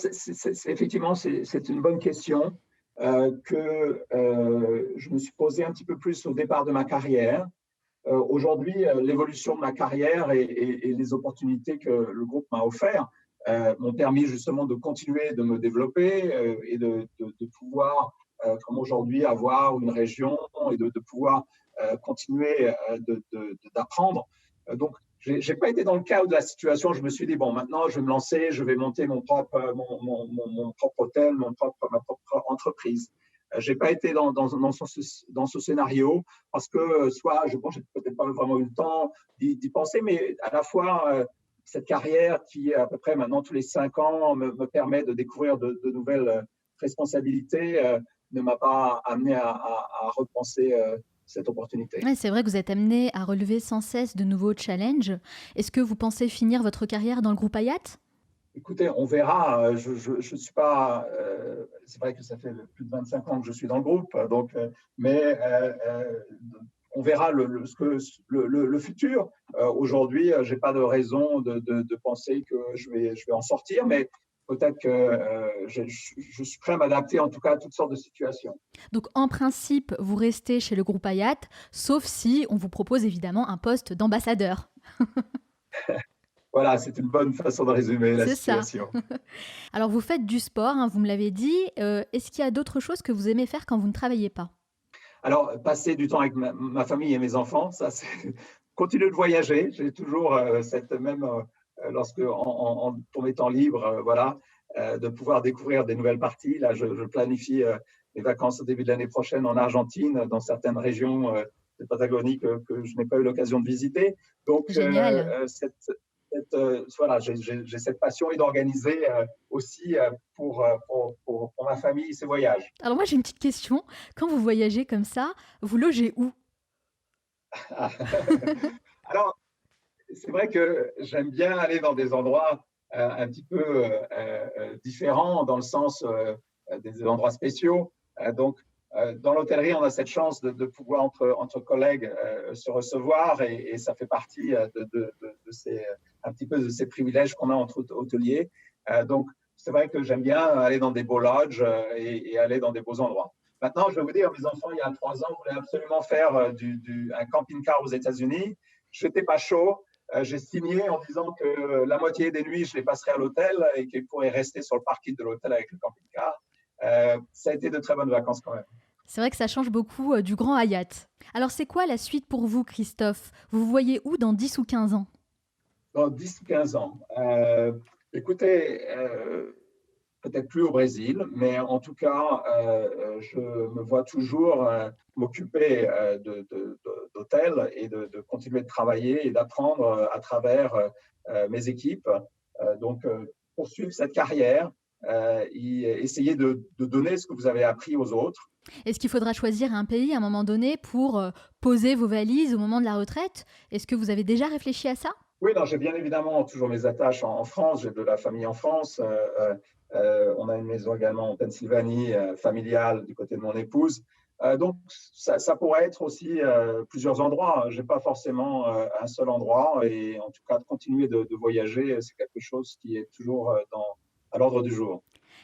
effectivement, c'est une bonne question que je me suis posée un petit peu plus au départ de ma carrière. Aujourd'hui, l'évolution de ma carrière et les opportunités que le groupe m'a offert m'ont permis justement de continuer de me développer et de pouvoir, comme aujourd'hui, avoir une région et de pouvoir continuer d'apprendre. Donc, je n'ai pas été dans le cas de la situation. Je me suis dit, bon, maintenant, je vais me lancer, je vais monter mon propre hôtel, ma propre entreprise. Je n'ai pas été dans ce scénario parce que soit je n'ai peut-être pas vraiment eu le temps d'y penser, mais à la fois, cette carrière qui, à peu près maintenant tous les 5 ans, me permet de découvrir de nouvelles responsabilités, ne m'a pas amené à repenser cette opportunité. Ouais, c'est vrai que vous êtes amené à relever sans cesse de nouveaux challenges. Est-ce que vous pensez finir votre carrière dans le groupe Hyatt? Écoutez, on verra. Je suis pas. C'est vrai que ça fait plus de 25 ans que je suis dans le groupe, donc, mais on verra le futur. Aujourd'hui, j'ai pas de raison de penser que je vais en sortir, mais peut-être que je suis prêt à m'adapter en tout cas à toutes sortes de situations. Donc en principe, vous restez chez le groupe Hyatt, sauf si on vous propose évidemment un poste d'ambassadeur. Voilà, c'est une bonne façon de résumer la C'est ça. situation. Alors vous faites du sport, hein, vous me l'avez dit. Est-ce qu'il y a d'autres choses que vous aimez faire quand vous ne travaillez pas? Alors, passer du temps avec ma famille et mes enfants, ça, c'est continuer de voyager. J'ai toujours cette même, lorsque pour mes temps libres, voilà, de pouvoir découvrir des nouvelles parties. Là, je planifie mes vacances au début de l'année prochaine en Argentine, dans certaines régions de Patagonie que je n'ai pas eu l'occasion de visiter. Donc, Génial. voilà, j'ai cette passion et d'organiser aussi pour ma famille ces voyages. Alors moi j'ai une petite question. Quand vous voyagez comme ça, vous logez où? Alors, c'est vrai que j'aime bien aller dans des endroits un petit peu différents, dans le sens des endroits spéciaux. Donc, dans l'hôtellerie, on a cette chance de pouvoir, entre collègues, se recevoir et ça fait partie un petit peu de ces privilèges qu'on a entre hôteliers. Donc, c'est vrai que j'aime bien aller dans des beaux lodges et aller dans des beaux endroits. Maintenant, je vais vous dire, mes enfants, il y a 3 ans, voulaient absolument faire un camping-car aux États-Unis. Je n'étais pas chaud. J'ai signé en disant que la moitié des nuits, je les passerais à l'hôtel et qu'ils pourraient rester sur le parking de l'hôtel avec le camping-car. Ça a été de très bonnes vacances quand même. C'est vrai que ça change beaucoup du grand Hyatt. Alors c'est quoi la suite pour vous, Christophe? Vous vous voyez où dans 10 ou 15 ans? Dans 10 ou 15 ans. Écoutez, peut-être plus au Brésil, mais en tout cas, je me vois toujours m'occuper d'hôtels et de continuer de travailler et d'apprendre à travers mes équipes. Donc, poursuivre cette carrière essayez de donner ce que vous avez appris aux autres. Est-ce qu'il faudra choisir un pays à un moment donné pour poser vos valises au moment de la retraite? Est-ce que vous avez déjà réfléchi à ça? Oui, non, j'ai bien évidemment toujours mes attaches en France. J'ai de la famille en France. On a une maison également en Pennsylvanie, familiale, du côté de mon épouse. Donc, ça pourrait être aussi plusieurs endroits. Je n'ai pas forcément un seul endroit. Et en tout cas, de continuer de voyager, c'est quelque chose qui est toujours à l'ordre du jour.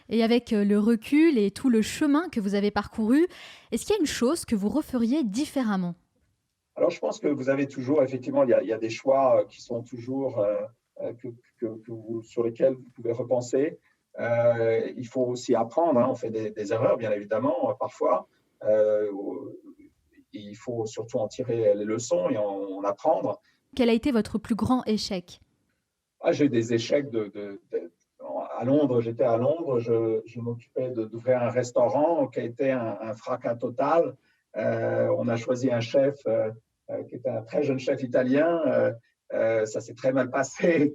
Et avec le recul et tout le chemin que vous avez parcouru, est-ce qu'il y a une chose que vous referiez différemment? Alors, je pense que vous avez toujours, effectivement, il y a des choix qui sont toujours sur lesquels vous pouvez repenser. Il faut aussi apprendre. On fait des erreurs, bien évidemment, parfois. Il faut surtout en tirer les leçons et en apprendre. Quel a été votre plus grand échec? J'ai eu des échecs à Londres. J'étais à Londres, je m'occupais d'ouvrir un restaurant qui a été un fracas total. On a choisi un chef qui était un très jeune chef italien. Ça s'est très mal passé.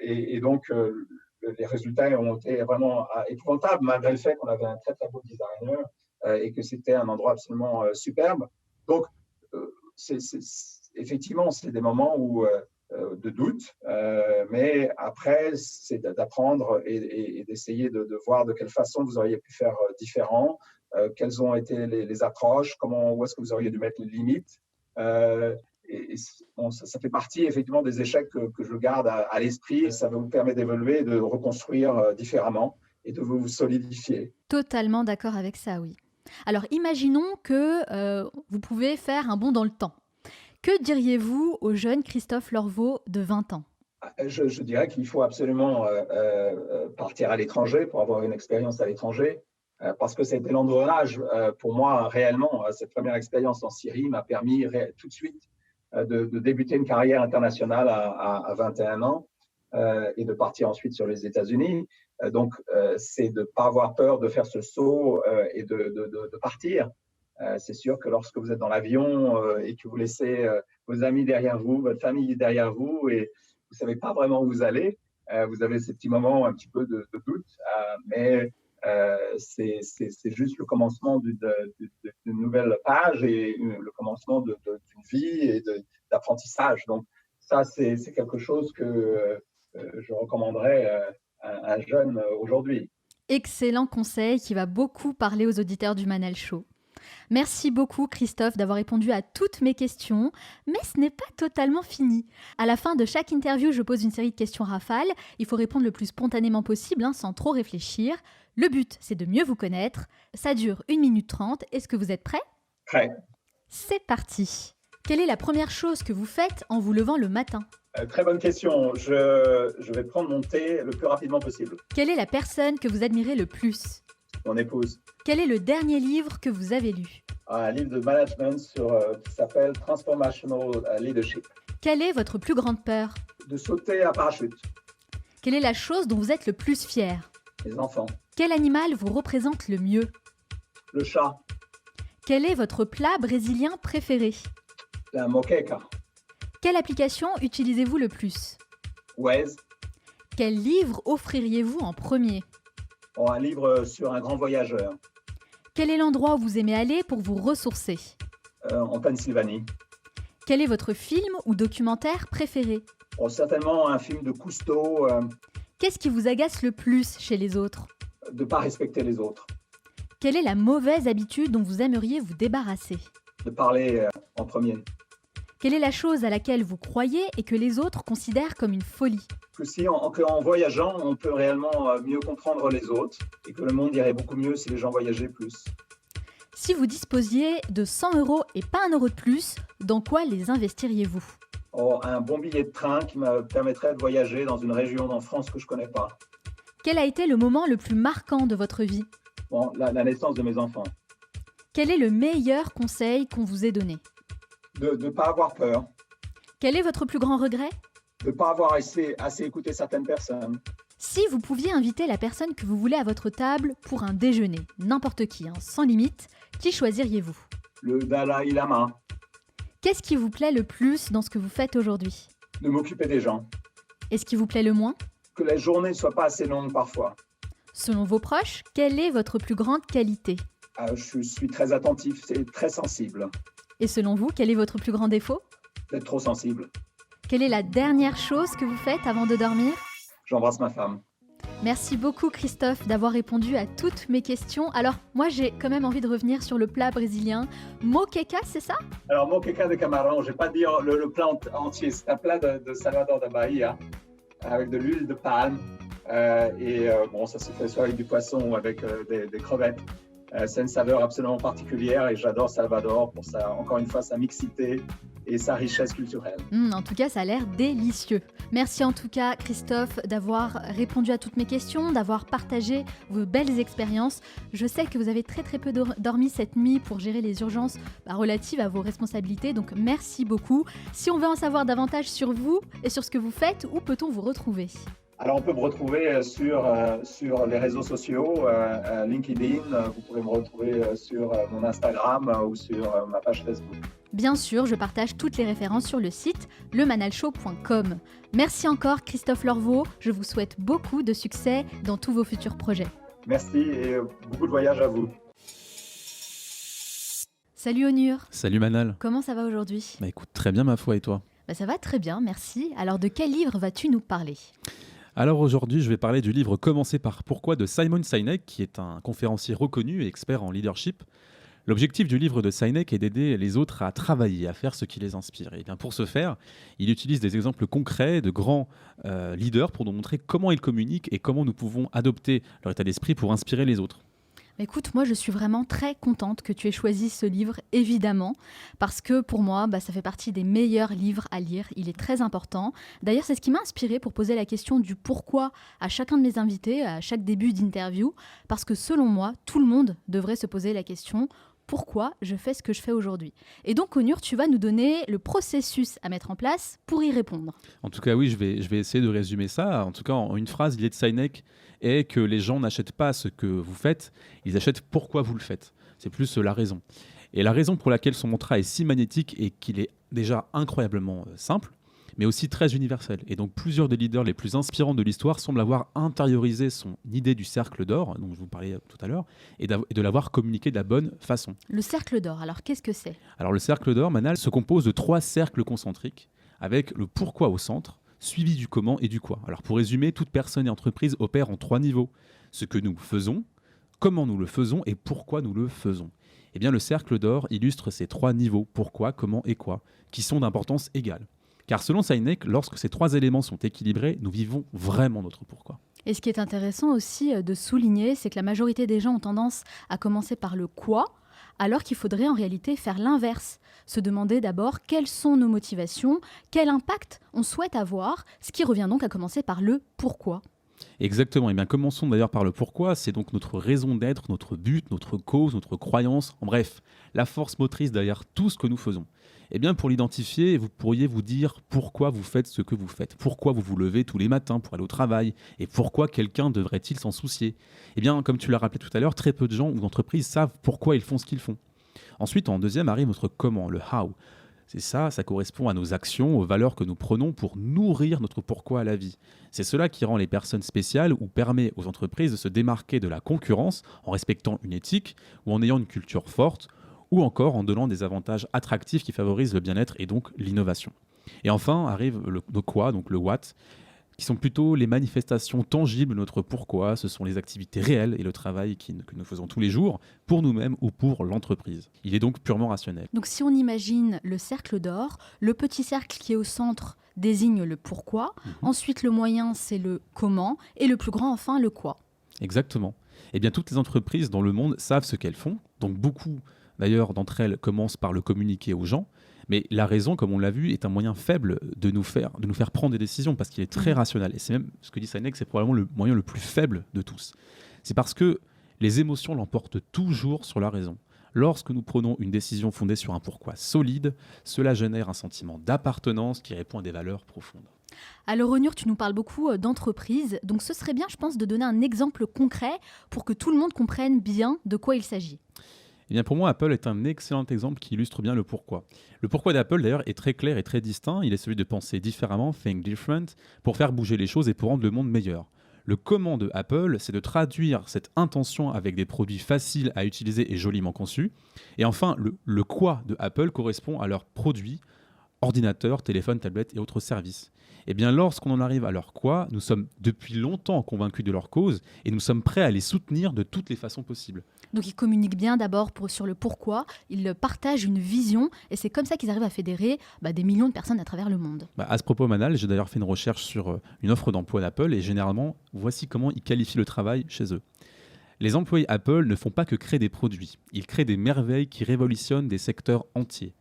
Et donc, les résultats ont été vraiment épouvantables, malgré le fait qu'on avait un très, très beau designer et que c'était un endroit absolument superbe. Donc, effectivement, c'est des moments de doute, mais après, c'est d'apprendre et d'essayer de voir de quelle façon vous auriez pu faire différent, quelles ont été les approches, où est-ce que vous auriez dû mettre les limites. Ça fait partie effectivement des échecs que je garde à l'esprit. Ça vous permet d'évoluer, de reconstruire différemment et de vous solidifier. Totalement d'accord avec ça, oui. Alors imaginons que vous pouvez faire un bond dans le temps. Que diriez-vous au jeune Christophe Lorveau de 20 ans? Je dirais qu'il faut absolument partir à l'étranger pour avoir une expérience à l'étranger, parce que c'était l'engrenage pour moi réellement. Cette première expérience en Syrie m'a permis tout de suite de débuter une carrière internationale à 21 ans et de partir ensuite sur les États-Unis. Donc, c'est de ne pas avoir peur de faire ce saut et de partir. C'est sûr que lorsque vous êtes dans l'avion et que vous laissez vos amis derrière vous, votre famille derrière vous, et vous ne savez pas vraiment où vous allez, vous avez ces petits moments un petit peu de doute, mais c'est juste le commencement d'une nouvelle page et le commencement d'une vie et d'apprentissage. Donc, ça, c'est quelque chose que je recommanderais à un jeune aujourd'hui. Excellent conseil qui va beaucoup parler aux auditeurs du Manal Show. Merci beaucoup Christophe d'avoir répondu à toutes mes questions, mais ce n'est pas totalement fini. À la fin de chaque interview, je pose une série de questions rafales. Il faut répondre le plus spontanément possible, sans trop réfléchir. Le but, c'est de mieux vous connaître. Ça dure 1 minute 30. Est-ce que vous êtes prêts? Prêt. C'est parti. Quelle est la première chose que vous faites en vous levant le matin? Très bonne question. Je vais prendre mon thé le plus rapidement possible. Quelle est la personne que vous admirez le plus? Mon épouse. Quel est le dernier livre que vous avez lu? Un livre de management qui s'appelle Transformational Leadership. Quelle est votre plus grande peur? De sauter à parachute. Quelle est la chose dont vous êtes le plus fier? Les enfants. Quel animal vous représente le mieux? Le chat. Quel est votre plat brésilien préféré? La moqueca. Quelle application utilisez-vous le plus? Waze. Quel livre offririez-vous en premier? Un livre sur un grand voyageur. Quel est l'endroit où vous aimez aller pour vous ressourcer? En Pennsylvanie. Quel est votre film ou documentaire préféré? Certainement un film de Cousteau. Qu'est-ce qui vous agace le plus chez les autres? De ne pas respecter les autres. Quelle est la mauvaise habitude dont vous aimeriez vous débarrasser? De parler en premier. Quelle est la chose à laquelle vous croyez et que les autres considèrent comme une folie? Que si en voyageant, on peut réellement mieux comprendre les autres et que le monde irait beaucoup mieux si les gens voyageaient plus. Si vous disposiez de 100 € et pas 1 euro de plus, dans quoi les investiriez-vous? Un bon billet de train qui me permettrait de voyager dans une région en France que je ne connais pas. Quel a été le moment le plus marquant de votre vie? La naissance de mes enfants. Quel est le meilleur conseil qu'on vous ait donné? De ne pas avoir peur. Quel est votre plus grand regret? De ne pas avoir assez écouté certaines personnes. Si vous pouviez inviter la personne que vous voulez à votre table pour un déjeuner, n'importe qui, sans limite, qui choisiriez-vous? Le Dalai Lama. Qu'est-ce qui vous plaît le plus dans ce que vous faites aujourd'hui? De m'occuper des gens. Et ce qui vous plaît le moins? que les journées ne soient pas assez longues parfois. Selon vos proches, quelle est votre plus grande qualité? Je suis très attentif et très sensible, Et selon vous, quel est votre plus grand défaut? d'être trop sensible. Quelle est la dernière chose que vous faites avant de dormir? J'embrasse ma femme. Merci beaucoup Christophe d'avoir répondu à toutes mes questions. Alors moi j'ai quand même envie de revenir sur le plat brésilien. Moqueca, c'est ça? Alors, moqueca de camarão, je ne vais pas dire le plat entier. C'est un plat de Salvador da Bahia avec de l'huile de palme. Bon, ça se fait soit avec du poisson ou avec des crevettes. C'est une saveur absolument particulière et j'adore Salvador pour encore une fois, sa mixité et sa richesse culturelle. En tout cas, ça a l'air délicieux. Merci en tout cas, Christophe, d'avoir répondu à toutes mes questions, d'avoir partagé vos belles expériences. Je sais que vous avez très peu dormi cette nuit pour gérer les urgences relatives à vos responsabilités, donc merci beaucoup. Si on veut en savoir davantage sur vous et sur ce que vous faites, où peut-on vous retrouver ? Alors, on peut me retrouver sur les réseaux sociaux, LinkedIn. Vous pourrez me retrouver sur mon Instagram ou sur ma page Facebook. Bien sûr, je partage toutes les références sur le site lemanalshow.com. Merci encore Christophe Lorveau, je vous souhaite beaucoup de succès dans tous vos futurs projets. Merci et beaucoup de voyages à vous. Salut Onur. Salut Manal. Comment ça va aujourd'hui ? Écoute, très bien ma foi, et toi ? Ça va très bien, merci. Alors de quel livre vas-tu nous parler ? Alors aujourd'hui, je vais parler du livre Commencer par Pourquoi de Simon Sinek, qui est un conférencier reconnu et expert en leadership. L'objectif du livre de Sinek est d'aider les autres à travailler, à faire ce qui les inspire. Et bien pour ce faire, il utilise des exemples concrets de grands leaders pour nous montrer comment ils communiquent et comment nous pouvons adopter leur état d'esprit pour inspirer les autres. Écoute, moi je suis vraiment très contente que tu aies choisi ce livre, évidemment, parce que pour moi, ça fait partie des meilleurs livres à lire. Il est très important. D'ailleurs, c'est ce qui m'a inspirée pour poser la question du pourquoi à chacun de mes invités, à chaque début d'interview, parce que selon moi, tout le monde devrait se poser la question pourquoi je fais ce que je fais aujourd'hui. Et donc, Onur, tu vas nous donner le processus à mettre en place pour y répondre. En tout cas, oui, je vais essayer de résumer ça. En tout cas, en une phrase, l'idée de Sinek est que les gens n'achètent pas ce que vous faites, ils achètent pourquoi vous le faites. C'est plus la raison. Et la raison pour laquelle son mantra est si magnétique est qu'il est déjà incroyablement simple, mais aussi très universel. Et donc plusieurs des leaders les plus inspirants de l'histoire semblent avoir intériorisé son idée du cercle d'or, dont je vous parlais tout à l'heure, et de l'avoir communiqué de la bonne façon. Le cercle d'or, alors qu'est-ce que c'est ? Alors le cercle d'or, Manal, se compose de 3 cercles concentriques, avec le pourquoi au centre, suivi du comment et du quoi. Alors pour résumer, toute personne et entreprise opère en 3 niveaux. Ce que nous faisons, comment nous le faisons et pourquoi nous le faisons. Eh bien le cercle d'or illustre ces 3 niveaux, pourquoi, comment et quoi, qui sont d'importance égale. Car selon Sinek, lorsque ces 3 éléments sont équilibrés, nous vivons vraiment notre pourquoi. Et ce qui est intéressant aussi de souligner, c'est que la majorité des gens ont tendance à commencer par le quoi, alors qu'il faudrait en réalité faire l'inverse. Se demander d'abord quelles sont nos motivations, quel impact on souhaite avoir, ce qui revient donc à commencer par le pourquoi. Exactement. Et bien commençons d'ailleurs par le pourquoi. C'est donc notre raison d'être, notre but, notre cause, notre croyance. En bref, la force motrice derrière tout ce que nous faisons. Eh bien, pour l'identifier, vous pourriez vous dire pourquoi vous faites ce que vous faites. Pourquoi vous vous levez tous les matins pour aller au travail. Et pourquoi quelqu'un devrait-il s'en soucier ? Eh bien, comme tu l'as rappelé tout à l'heure, très peu de gens ou d'entreprises savent pourquoi ils font ce qu'ils font. Ensuite, en deuxième, arrive notre comment, le how. C'est ça correspond à nos actions, aux valeurs que nous prenons pour nourrir notre pourquoi à la vie. C'est cela qui rend les personnes spéciales ou permet aux entreprises de se démarquer de la concurrence en respectant une éthique ou en ayant une culture forte ou encore en donnant des avantages attractifs qui favorisent le bien-être et donc l'innovation. Et enfin arrive le quoi, donc le what, qui sont plutôt les manifestations tangibles de notre pourquoi. Ce sont les activités réelles et le travail que nous faisons tous les jours pour nous-mêmes ou pour l'entreprise. Il est donc purement rationnel. Donc si on imagine le cercle d'or, le petit cercle qui est au centre désigne le pourquoi, ensuite le moyen c'est le comment et le plus grand enfin le quoi. Exactement. Eh bien toutes les entreprises dans le monde savent ce qu'elles font, donc beaucoup d'ailleurs d'entre elles commencent par le communiquer aux gens. Mais la raison, comme on l'a vu, est un moyen faible de nous faire prendre des décisions parce qu'il est très rationnel. Et c'est même ce que dit Sinek, c'est probablement le moyen le plus faible de tous. C'est parce que les émotions l'emportent toujours sur la raison. Lorsque nous prenons une décision fondée sur un pourquoi solide, cela génère un sentiment d'appartenance qui répond à des valeurs profondes. Alors Onur, tu nous parles beaucoup d'entreprise, donc ce serait bien, je pense, de donner un exemple concret pour que tout le monde comprenne bien de quoi il s'agit. Eh bien, pour moi, Apple est un excellent exemple qui illustre bien le pourquoi. Le pourquoi d'Apple, d'ailleurs, est très clair et très distinct. Il est celui de penser différemment, think different, pour faire bouger les choses et pour rendre le monde meilleur. Le comment de Apple, c'est de traduire cette intention avec des produits faciles à utiliser et joliment conçus. Et enfin, le quoi de Apple correspond à leurs produits, ordinateurs, téléphones, tablettes et autres services. Eh bien, lorsqu'on en arrive à leur quoi, nous sommes depuis longtemps convaincus de leur cause et nous sommes prêts à les soutenir de toutes les façons possibles. Donc ils communiquent bien d'abord sur le pourquoi, ils partagent une vision et c'est comme ça qu'ils arrivent à fédérer des millions de personnes à travers le monde. À ce propos, Manal, j'ai d'ailleurs fait une recherche sur une offre d'emploi d'Apple et généralement, voici comment ils qualifient le travail chez eux. Les employés Apple ne font pas que créer des produits, ils créent des merveilles qui révolutionnent des secteurs entiers.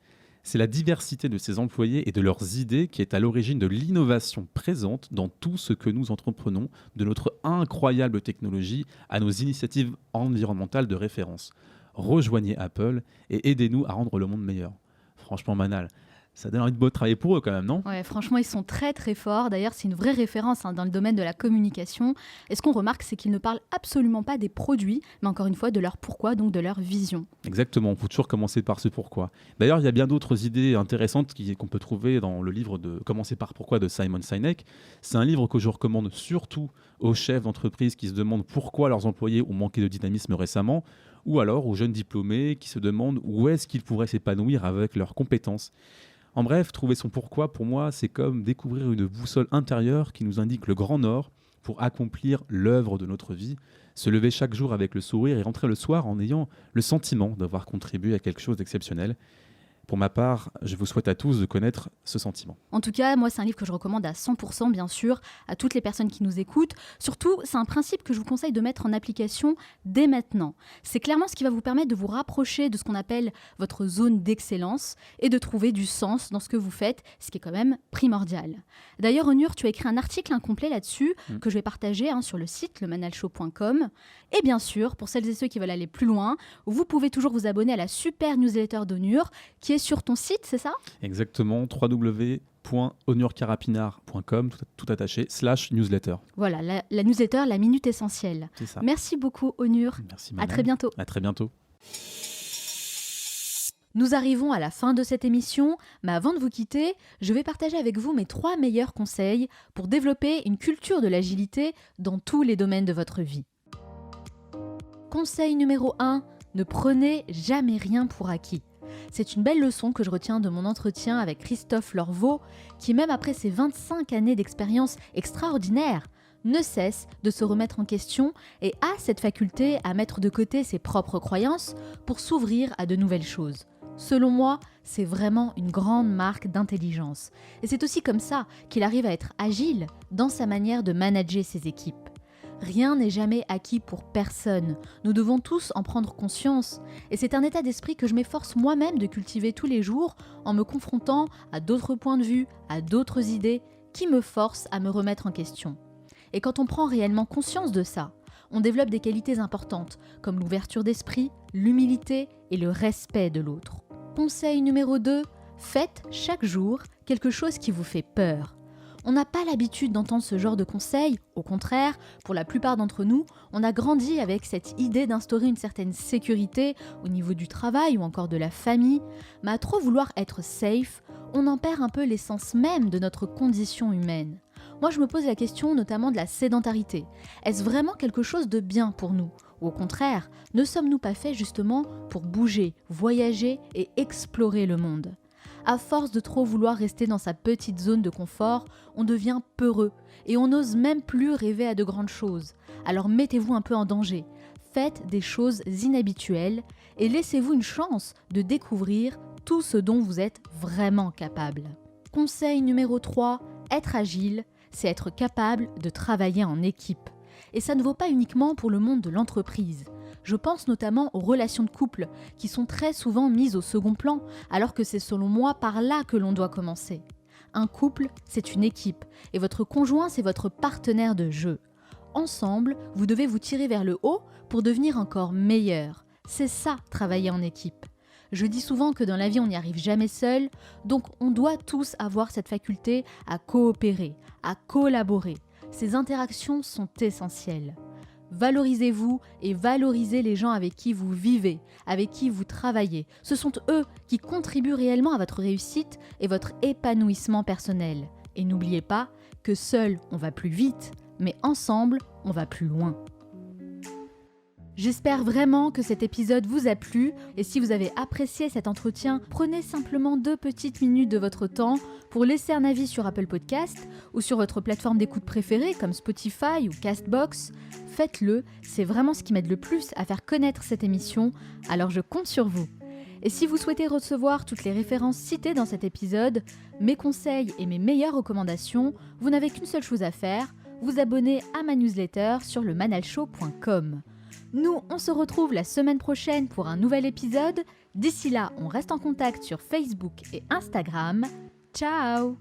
C'est la diversité de ces employés et de leurs idées qui est à l'origine de l'innovation présente dans tout ce que nous entreprenons, de notre incroyable technologie à nos initiatives environnementales de référence. Rejoignez Apple et aidez-nous à rendre le monde meilleur. Franchement, Manal, ça donne envie de travailler pour eux quand même, non ? Ouais, franchement, ils sont très très forts. D'ailleurs, c'est une vraie référence dans le domaine de la communication. Et ce qu'on remarque, c'est qu'ils ne parlent absolument pas des produits, mais encore une fois, de leur pourquoi, donc de leur vision. Exactement, il faut toujours commencer par ce pourquoi. D'ailleurs, il y a bien d'autres idées intéressantes qu'on peut trouver dans le livre de Commencer par pourquoi de Simon Sinek. C'est un livre que je recommande surtout aux chefs d'entreprise qui se demandent pourquoi leurs employés ont manqué de dynamisme récemment, ou alors aux jeunes diplômés qui se demandent où est-ce qu'ils pourraient s'épanouir avec leurs compétences. En bref, trouver son pourquoi, pour moi, c'est comme découvrir une boussole intérieure qui nous indique le grand nord pour accomplir l'œuvre de notre vie, se lever chaque jour avec le sourire et rentrer le soir en ayant le sentiment d'avoir contribué à quelque chose d'exceptionnel. Pour ma part, je vous souhaite à tous de connaître ce sentiment. En tout cas, moi, c'est un livre que je recommande à 100%, bien sûr, à toutes les personnes qui nous écoutent. Surtout, c'est un principe que je vous conseille de mettre en application dès maintenant. C'est clairement ce qui va vous permettre de vous rapprocher de ce qu'on appelle votre zone d'excellence et de trouver du sens dans ce que vous faites, ce qui est quand même primordial. D'ailleurs, Onur, tu as écrit un article incomplet là-dessus que je vais partager sur le site lemanalshow.com. Et bien sûr, pour celles et ceux qui veulent aller plus loin, vous pouvez toujours vous abonner à la super newsletter d'Onur qui est sur ton site, c'est ça ? Exactement, www.onurcarapinard.com, tout attaché, /newsletter. Voilà, la newsletter, la minute essentielle. C'est ça. Merci beaucoup, Onur. Merci, Manal. À très bientôt. À très bientôt. Nous arrivons à la fin de cette émission, mais avant de vous quitter, je vais partager avec vous mes 3 meilleurs conseils pour développer une culture de l'agilité dans tous les domaines de votre vie. Conseil numéro 1, ne prenez jamais rien pour acquis. C'est une belle leçon que je retiens de mon entretien avec Christophe Lorveau, qui même après ses 25 années d'expérience extraordinaire, ne cesse de se remettre en question et a cette faculté à mettre de côté ses propres croyances pour s'ouvrir à de nouvelles choses. Selon moi, c'est vraiment une grande marque d'intelligence. Et c'est aussi comme ça qu'il arrive à être agile dans sa manière de manager ses équipes. Rien n'est jamais acquis pour personne. Nous devons tous en prendre conscience. Et c'est un état d'esprit que je m'efforce moi-même de cultiver tous les jours en me confrontant à d'autres points de vue, à d'autres idées qui me forcent à me remettre en question. Et quand on prend réellement conscience de ça, on développe des qualités importantes comme l'ouverture d'esprit, l'humilité et le respect de l'autre. Conseil numéro 2, faites chaque jour quelque chose qui vous fait peur. On n'a pas l'habitude d'entendre ce genre de conseils, au contraire, pour la plupart d'entre nous, on a grandi avec cette idée d'instaurer une certaine sécurité au niveau du travail ou encore de la famille, mais à trop vouloir être safe, on en perd un peu l'essence même de notre condition humaine. Moi je me pose la question notamment de la sédentarité. Est-ce vraiment quelque chose de bien pour nous ? Ou au contraire, ne sommes-nous pas faits justement pour bouger, voyager et explorer le monde ? À force de trop vouloir rester dans sa petite zone de confort, on devient peureux et on n'ose même plus rêver à de grandes choses. Alors mettez-vous un peu en danger, faites des choses inhabituelles et laissez-vous une chance de découvrir tout ce dont vous êtes vraiment capable. Conseil numéro 3, être agile, c'est être capable de travailler en équipe. Et ça ne vaut pas uniquement pour le monde de l'entreprise. Je pense notamment aux relations de couple, qui sont très souvent mises au second plan, alors que c'est selon moi par là que l'on doit commencer. Un couple, c'est une équipe, et votre conjoint, c'est votre partenaire de jeu. Ensemble, vous devez vous tirer vers le haut pour devenir encore meilleur. C'est ça, travailler en équipe. Je dis souvent que dans la vie, on n'y arrive jamais seul, donc on doit tous avoir cette faculté à coopérer, à collaborer. Ces interactions sont essentielles. Valorisez-vous et valorisez les gens avec qui vous vivez, avec qui vous travaillez. Ce sont eux qui contribuent réellement à votre réussite et votre épanouissement personnel. Et n'oubliez pas que seul on va plus vite, mais ensemble on va plus loin. J'espère vraiment que cet épisode vous a plu et si vous avez apprécié cet entretien, prenez simplement 2 petites minutes de votre temps pour laisser un avis sur Apple Podcast ou sur votre plateforme d'écoute préférée comme Spotify ou Castbox. Faites-le, c'est vraiment ce qui m'aide le plus à faire connaître cette émission, alors je compte sur vous. Et si vous souhaitez recevoir toutes les références citées dans cet épisode, mes conseils et mes meilleures recommandations, vous n'avez qu'une seule chose à faire, vous abonner à ma newsletter sur lemanalshow.com. Nous, on se retrouve la semaine prochaine pour un nouvel épisode. D'ici là, on reste en contact sur Facebook et Instagram. Ciao!